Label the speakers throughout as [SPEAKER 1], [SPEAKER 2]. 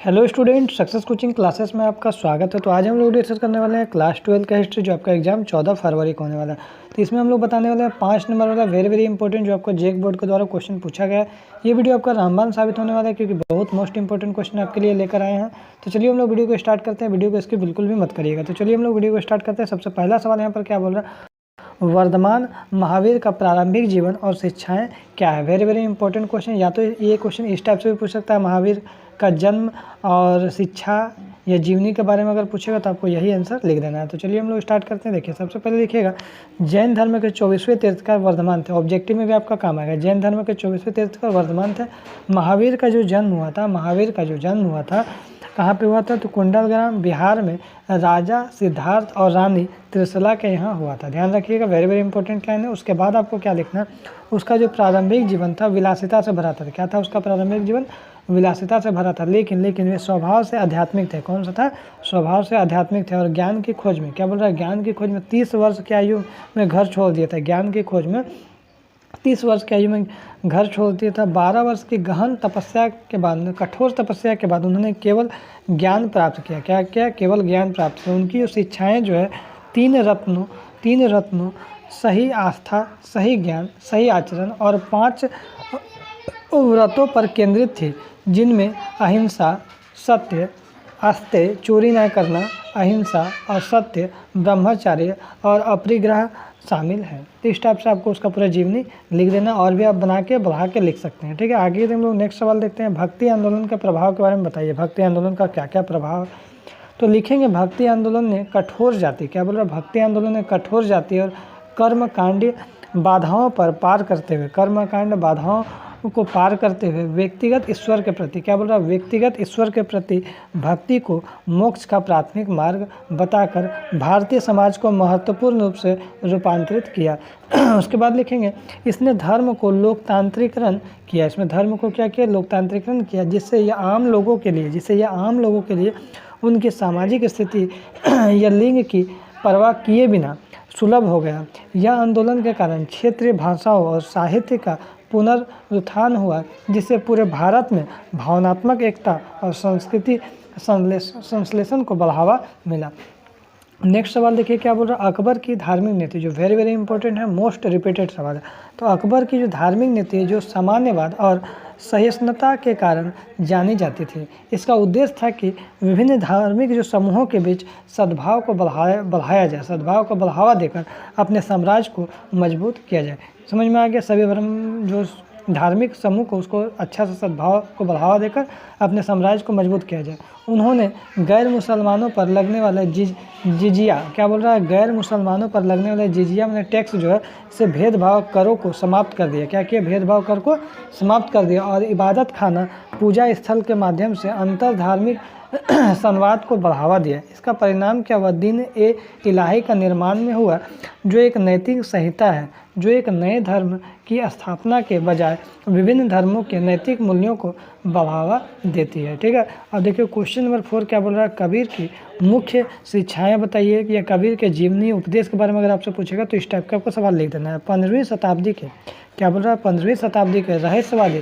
[SPEAKER 1] Hello student, success coaching classes में आपका स्वागत है। तो आज हम लोग डिस्कस करने वाले हैं क्लास 12 का हिस्ट्री, जो आपका एग्जाम 14 फरवरी को होने वाला है। तो इसमें हम लोग बताने वाले हैं 5 नंबर वाला वेरी इंपॉर्टेंट, जो आपको जेक बोर्ड के द्वारा क्वेश्चन पूछा गया है। ये वीडियो आपका रामबाण साबित होने वाला है, क्योंकि बहुत मोस्ट इंपॉर्टेंट क्वेश्चन आपके लिए लेकर आए हैं। तो चलिए हम लोग वीडियो को स्टार्ट करते हैं। वीडियो को इसकी बिल्कुल भी मत करिएगा। तो चलिए हम लोग वीडियो को स्टार्ट करते हैं। सबसे पहला सवाल यहाँ पर क्या बोल रहा है, वर्धमान महावीर का प्रारंभिक जीवन और शिक्षाएं क्या है। Very important question. या तो ये क्वेश्चन इस टाइप से भी पूछ सकता है, महावीर का जन्म और शिक्षा या जीवनी के बारे में अगर पूछेगा तो आपको यही आंसर लिख देना है। तो चलिए हम लोग स्टार्ट करते हैं। देखिए, सबसे पहले लिखिएगा, जैन धर्म के 24वें तीर्थंकर वर्धमान थे। ऑब्जेक्टिव में भी आपका काम आएगा। जैन धर्म के 24वें तीर्थंकर वर्धमान थे। महावीर का जो जन्म हुआ था कहाँ पे हुआ था, तो कुंडलग्राम बिहार में राजा सिद्धार्थ और रानी त्रिशला के यहाँ हुआ था। ध्यान रखिएगा, वेरी इंपॉर्टेंट लाइन है। उसके बाद आपको क्या लिखना है, उसका जो प्रारंभिक जीवन था विलासिता से भरा था। क्या था उसका प्रारंभिक जीवन? विलासिता से भरा था। लेकिन वे स्वभाव से आध्यात्मिक थे। कौन सा था? स्वभाव से आध्यात्मिक थे। और ज्ञान की खोज में, क्या बोल रहा है, ज्ञान की खोज में 30 वर्ष की आयु में घर छोड़ दिया था। ज्ञान की खोज में 30 वर्ष की आयु में घर छोड़ दिया था। 12 वर्ष की गहन तपस्या के बाद, कठोर तपस्या के बाद उन्होंने केवल ज्ञान प्राप्त किया। क्या किया? केवल ज्ञान प्राप्त किया। उनकी जो शिक्षाएं जो है तीन रत्नों सही आस्था, सही ज्ञान, सही आचरण और 5 व्रतों पर केंद्रित थी, जिनमें अहिंसा, सत्य, आस्ते, चोरी न करना, अहिंसा और सत्य, ब्रह्मचर्य और अपरिग्रह शामिल है। तो इस टाइप से आपको उसका पूरा जीवनी लिख देना, और भी आप बढ़ा के लिख सकते हैं। ठीक है, आगे हम लोग नेक्स्ट सवाल देखते हैं। भक्ति आंदोलन के प्रभाव के बारे में बताइए। भक्ति आंदोलन का क्या क्या प्रभाव? तो लिखेंगे, भक्ति आंदोलन ने कठोर जाति, क्या बोल रहा है, भक्ति आंदोलन ने कठोर जाति और कर्मकांड बाधाओं पर पार करते हुए, कर्मकांड बाधाओं को पार करते हुए व्यक्तिगत ईश्वर के प्रति, क्या बोल रहा है, व्यक्तिगत ईश्वर के प्रति भक्ति को मोक्ष का प्राथमिक मार्ग बताकर भारतीय समाज को महत्वपूर्ण रूप से रूपांतरित किया। उसके बाद लिखेंगे, इसने धर्म को लोकतांत्रिकरण किया। इसमें धर्म को क्या किया? लोकतांत्रिकरण किया, जिससे यह आम लोगों के लिए उनकी सामाजिक स्थिति या लिंग की परवाह किए बिना सुलभ हो गया। यह आंदोलन के कारण क्षेत्रीय भाषाओं और साहित्य का पुनरुत्थान हुआ, जिससे पूरे भारत में भावनात्मक एकता और संस्कृति संश्लेषण को बढ़ावा मिला। नेक्स्ट सवाल देखिए, क्या बोल रहा है, अकबर की धार्मिक नीति, जो वेरी इंपॉर्टेंट है, मोस्ट रिपीटेड सवाल है। तो अकबर की जो धार्मिक नीति है, जो सामान्यवाद और सहिष्णुता के कारण जानी जाती थी। इसका उद्देश्य था कि विभिन्न धार्मिक जो समूहों के बीच सद्भाव को बढ़ाया जाए, सद्भाव को बढ़ावा देकर अपने साम्राज्य को मजबूत किया जाए। समझ में आ गया? सभी धर्म जो धार्मिक समूह को, उसको अच्छा सा सद्भाव को बढ़ावा देकर अपने साम्राज्य को मजबूत किया जाए। उन्होंने गैर मुसलमानों पर लगने वाले जिजिया, क्या बोल रहा है, गैर मुसलमानों पर लगने वाले जिजिया मैंने टैक्स जो है, इसे भेदभाव करों को समाप्त कर दिया। क्या किया? भेदभाव कर को समाप्त कर दिया। और इबादत खाना, पूजा स्थल के माध्यम से अंतर धार्मिक संवाद को बढ़ावा दिया। इसका परिणाम क्या हुआ? दिन ए इलाही का निर्माण में हुआ, जो एक नैतिक संहिता है, जो एक नए धर्म की स्थापना के बजाय विभिन्न धर्मों के नैतिक मूल्यों को बढ़ावा देती है। ठीक है, अब देखिए क्वेश्चन नंबर 4 क्या बोल रहा है, कबीर की मुख्य शिक्षाएं बताइए। या कबीर के जीवनी उपदेश के बारे में अगर आपसे पूछेगा तो इस टाइप का आपको सवाल लिख देना है। 15वीं शताब्दी के, क्या बोल रहा है, 15वीं शताब्दी के रहस्यवादी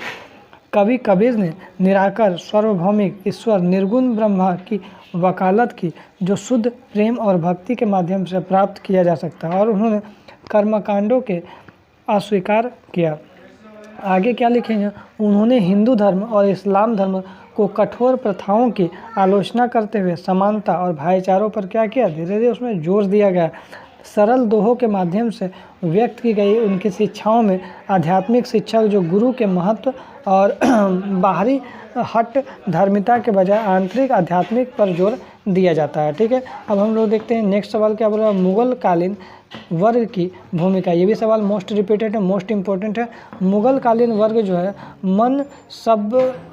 [SPEAKER 1] कवि कबीर ने निराकार, सार्वभौमिक ईश्वर, निर्गुण ब्रह्मा की वकालत की, जो शुद्ध प्रेम और भक्ति के माध्यम से प्राप्त किया जा सकता है, और उन्होंने कर्मकांडों के अस्वीकार किया। आगे क्या लिखेंगे, उन्होंने हिंदू धर्म और इस्लाम धर्म को कठोर प्रथाओं की आलोचना करते हुए समानता और भाईचारों पर क्या किया, धीरे धीरे उसमें जोर दिया गया। सरल दोहों के माध्यम से व्यक्त की गई उनकी शिक्षाओं में आध्यात्मिक शिक्षा, जो गुरु के महत्व और बाहरी हट धर्मिता के बजाय आंतरिक आध्यात्मिक पर जोर दिया जाता है। ठीक है, अब हम लोग देखते हैं नेक्स्ट सवाल क्या बोल रहा है, मुगल कालीन वर्ग की भूमिका। ये भी सवाल मोस्ट रिपीटेड है, मोस्ट इम्पोर्टेंट है। मुगल कालीन वर्ग जो है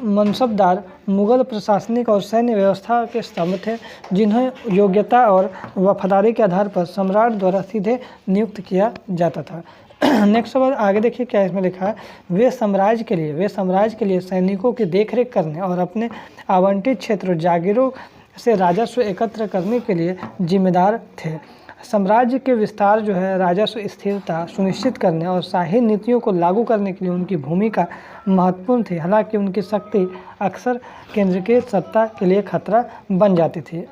[SPEAKER 1] मनसबदार मुगल प्रशासनिक और सैन्य व्यवस्था के स्तंभ थे, जिन्हें योग्यता और वफादारी के आधार पर सम्राट द्वारा सीधे नियुक्त किया जाता था। नेक्स्ट सवाल आगे देखिए, क्या इसमें लिखा है, वे साम्राज्य के लिए सैनिकों की देखरेख करने और अपने आवंटित क्षेत्रों जागीरों से राजस्व एकत्र करने के लिए जिम्मेदार थे। साम्राज्य के विस्तार जो है राजस्व स्थिरता सुनिश्चित करने और शाही नीतियों को लागू करने के लिए उनकी भूमिका महत्वपूर्ण थी। हालांकि उनकी शक्ति अक्सर केंद्रीकृत सत्ता के लिए खतरा बन जाती थी।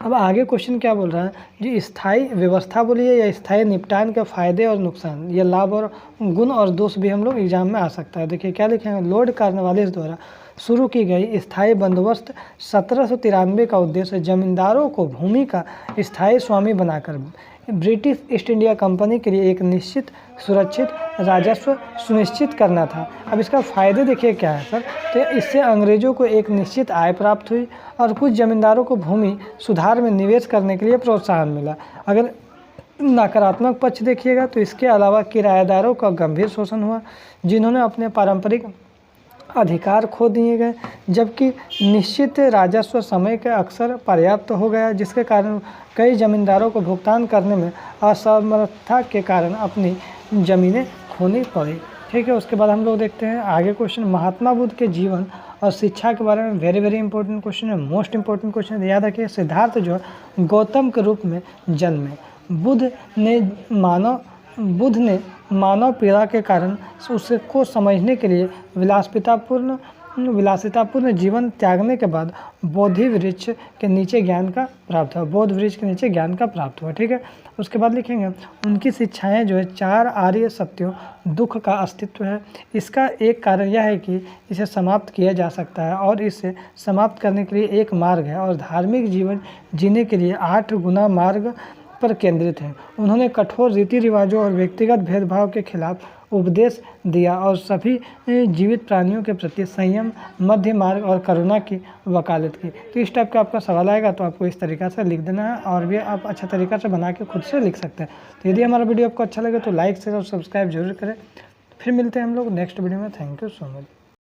[SPEAKER 1] अब आगे क्वेश्चन क्या बोल रहा है जी, स्थायी व्यवस्था बोलिए या स्थायी निपटान के फायदे और नुकसान, ये लाभ और गुण और दोष भी हम लोग एग्जाम में आ सकता है। देखिए क्या लिखे हैं, लॉर्ड कॉर्नवालिस द्वारा शुरू की गई स्थायी बंदोबस्त 1793 का उद्देश्य जमींदारों को भूमि का स्थायी स्वामी बनाकर ब्रिटिश ईस्ट इंडिया कंपनी के लिए एक निश्चित सुरक्षित राजस्व सुनिश्चित करना था। अब इसका फ़ायदे देखिए क्या है सर, तो इससे अंग्रेज़ों को एक निश्चित आय प्राप्त हुई और कुछ जमींदारों को भूमि सुधार में निवेश करने के लिए प्रोत्साहन मिला। अगर नकारात्मक पक्ष देखिएगा तो इसके अलावा किराएदारों का गंभीर शोषण हुआ, जिन्होंने अपने पारंपरिक अधिकार खो दिए गए, जबकि निश्चित राजस्व समय के अक्सर पर्याप्त हो गया, जिसके कारण कई जमींदारों को भुगतान करने में असमर्थता के कारण अपनी ज़मीनें खोनी पड़ी। ठीक है, उसके बाद हम लोग देखते हैं आगे क्वेश्चन, महात्मा बुद्ध के जीवन और शिक्षा के बारे में वेरी इंपॉर्टेंट क्वेश्चन है, मोस्ट इंपॉर्टेंट क्वेश्चन है। याद रखिए, सिद्धार्थ जो गौतम के रूप में जन्मे, बुद्ध ने मानव पीड़ा के कारण उसको समझने के लिए विलासितापूर्ण जीवन त्यागने के बाद बोधि वृक्ष के नीचे ज्ञान का प्राप्त हुआ, बोध वृक्ष के नीचे ज्ञान का प्राप्त हुआ। ठीक है, उसके बाद लिखेंगे उनकी शिक्षाएं जो है 4 आर्य सत्यों, दुख का अस्तित्व है। इसका एक कारण यह है कि इसे समाप्त किया जा सकता है और इसे समाप्त करने के लिए एक मार्ग है, और धार्मिक जीवन जीने के लिए 8 गुना मार्ग पर केंद्रित है। उन्होंने कठोर रीति रिवाजों और व्यक्तिगत भेदभाव के खिलाफ उपदेश दिया और सभी जीवित प्राणियों के प्रति संयम, मध्य मार्ग और करुणा की वकालत की। तो इस टाइप का आपका सवाल आएगा तो आपको इस तरीक़ा से लिख देना है, और भी आप अच्छा तरीक़ा से बना के खुद से लिख सकते हैं। तो यदि हमारा वीडियो आपको अच्छा लगे तो लाइक शेयर और सब्सक्राइब जरूर करें। फिर मिलते हैं हम लोग नेक्स्ट वीडियो में। Thank you so much.